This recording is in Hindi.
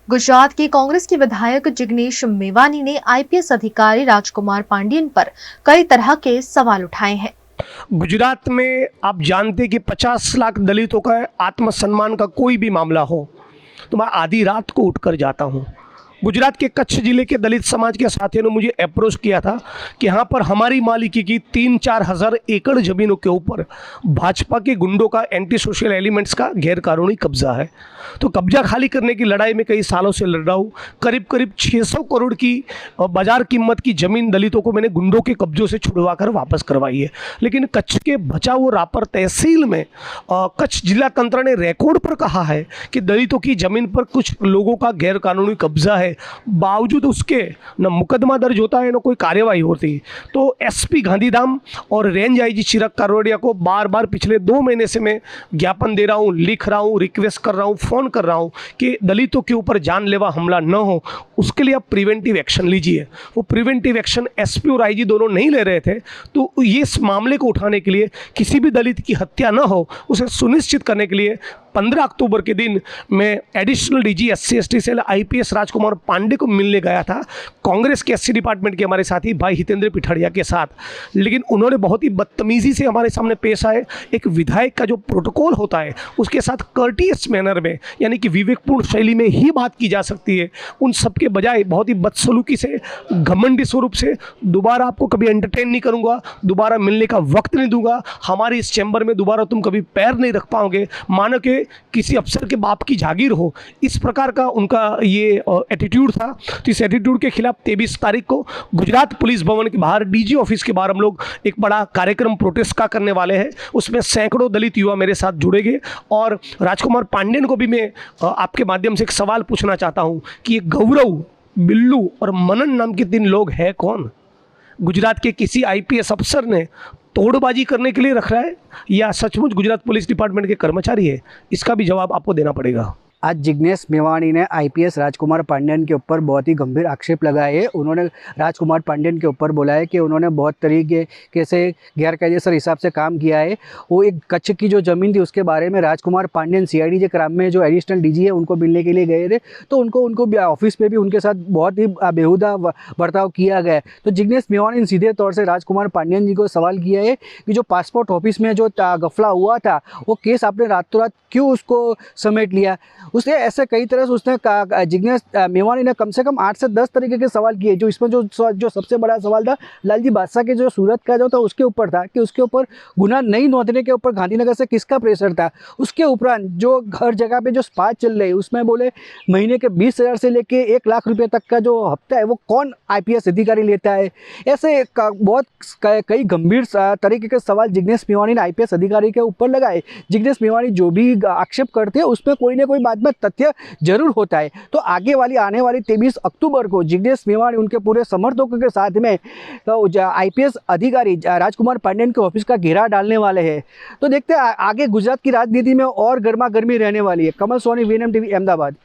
गुजरात के कांग्रेस के विधायक जिग्नेश मेवानी ने आईपीएस अधिकारी राजकुमार पांडियन पर कई तरह के सवाल उठाए हैं। गुजरात में आप जानते हैं कि 50 लाख दलितों का आत्मसम्मान का कोई भी मामला हो तो मैं आधी रात को उठकर जाता हूं। गुजरात के कच्छ जिले के दलित समाज के साथियों ने मुझे अप्रोच किया था कि यहाँ पर हमारी मालिकी की 3-4 हज़ार एकड़ ज़मीनों के ऊपर भाजपा के गुंडों का एंटी सोशल एलिमेंट्स का गैरकानूनी कब्जा है। तो कब्जा खाली करने की लड़ाई में कई सालों से लड़ रहा हूँ। करीब करीब 600 करोड़ की बाजार कीमत की ज़मीन दलितों को मैंने गुंडों के कब्जों से छुड़वा कर वापस करवाई है। लेकिन कच्छ के बचाव रापर तहसील में कच्छ जिला तंत्र ने रिकॉर्ड पर कहा है कि दलितों की ज़मीन पर कुछ लोगों का गैरकानूनी कब्जा है। बावजूद उसके न मुकदमा दर्ज होता है न कोई कार्यवाही होती। तो एसपी गांधीधाम और रेंज आईजी चिराग कारोड़िया को बार बार पिछले 2 महीने से मैं ज्ञापन दे रहा हूँ, लिख रहा हूँ, रिक्वेस्ट कर रहा हूँ, फ़ोन कर रहा हूँ कि दलितों के ऊपर जानलेवा हमला न हो, उसके लिए आप प्रिवेंटिव एक्शन लीजिए। वो प्रिवेंटिव एक्शन एसपी और आईजी दोनों नहीं ले रहे थे। तो ये इस मामले को उठाने के लिए, किसी भी दलित की हत्या न हो उसे सुनिश्चित करने के लिए 15 अक्टूबर के दिन मैं additional DG SC ST cell IPS Rajkumar Pandey को मिलने गया था, कांग्रेस के एससी डिपार्टमेंट के हमारे साथी भाई हितेंद्र पिठड़िया के साथ। लेकिन उन्होंने बहुत ही बदतमीज़ी से हमारे सामने पेश आए। एक विधायक का जो प्रोटोकॉल होता है उसके साथ कर्टियस मैनर में, यानी कि विवेकपूर्ण शैली में ही बात की जा सकती है, उन सब के बजाय बहुत ही बदसलूकी से, घमंडी स्वरूप से, दोबारा आपको कभी एंटरटेन नहीं करूँगा, दोबारा मिलने का वक्त नहीं दूंगा, हमारे इस चैम्बर में दोबारा तुम कभी पैर नहीं रख पाओगे, मानो कि किसी अफसर के बाप की जागीर हो, इस प्रकार का उनका ये एटीट्यूड था। तो इस एटीट्यूड के खिलाफ 23 तारीख को गुजरात पुलिस भवन के बाहर, डीजी ऑफिस के बाहर हम लोग एक बड़ा कार्यक्रम प्रोटेस्ट का करने वाले हैं। उसमें सैकड़ों दलित युवा मेरे साथ जुड़ेंगे और राजकुमार पांडियन को भी मैं आपके माध्यम से एक सवाल पूछना चाहता हूँ कि ये गौरव, बिल्लू और मनन नाम के 3 लोग हैं कौन? गुजरात के किसी आईपीएस अफसर ने तोड़बाजी करने के लिए रख रहा है या सचमुच गुजरात पुलिस डिपार्टमेंट के कर्मचारी है? इसका भी जवाब आपको देना पड़ेगा। आज जिग्नेश मेवानी ने आईपीएस राजकुमार पांडियन के ऊपर बहुत ही गंभीर आक्षेप लगाए हैं। उन्होंने राजकुमार पांडियन के ऊपर बोला है कि उन्होंने बहुत तरीके से गैरकायदेसर हिसाब से काम किया है। वो एक कच्छ की जो ज़मीन थी उसके बारे में राजकुमार पांडियन सीआईडी के क्राइम में जो एडिशनल डीजी है उनको मिलने के लिए गए थे, तो उनको ऑफिस में भी उनके साथ बहुत ही बेहुदा बर्ताव किया गया है। तो जिग्नेश मेवानी ने सीधे तौर से राजकुमार पांडियन जी को सवाल किया है कि जो पासपोर्ट ऑफिस में जो गफला हुआ था वो केस आपने रातों रात क्यों उसको समेट लिया। उसने ऐसे कई तरह से उसने जिग्नेश मेवानी ने कम से कम 8 से 10 तरीके के सवाल किए। जो इसमें जो सबसे बड़ा सवाल था लालजी बादशाह के जो सूरत का जो था उसके ऊपर था कि उसके ऊपर गुनाह नहीं नोंदने के ऊपर गांधीनगर से किसका प्रेशर था। उसके उपरांत जो हर जगह पे जो स्पा चल रही है उसमें बोले महीने के 20,000 से लेके 1 लाख रुपये तक का जो हफ्ता है वो कौन आईपीएस अधिकारी लेता है। ऐसे बहुत कई गंभीर तरीके के सवाल जिग्नेश मेवानी ने आईपीएस अधिकारी के ऊपर लगाए। जिग्नेश मेवानी जो भी आक्षेप करते हैं उसमें कोई ना कोई बात में तथ्य जरूर होता है। तो आने वाली 23 अक्टूबर को जिग्नेश मेवानी उनके पूरे समर्थकों के साथ में तो आईपीएस अधिकारी राजकुमार पांडियन के ऑफिस का घेरा डालने वाले हैं। तो देखते हैं आगे गुजरात की राजनीति में और गर्मा गर्मी रहने वाली है। कमल सोनी, वीएनएम टीवी, अहमदाबाद।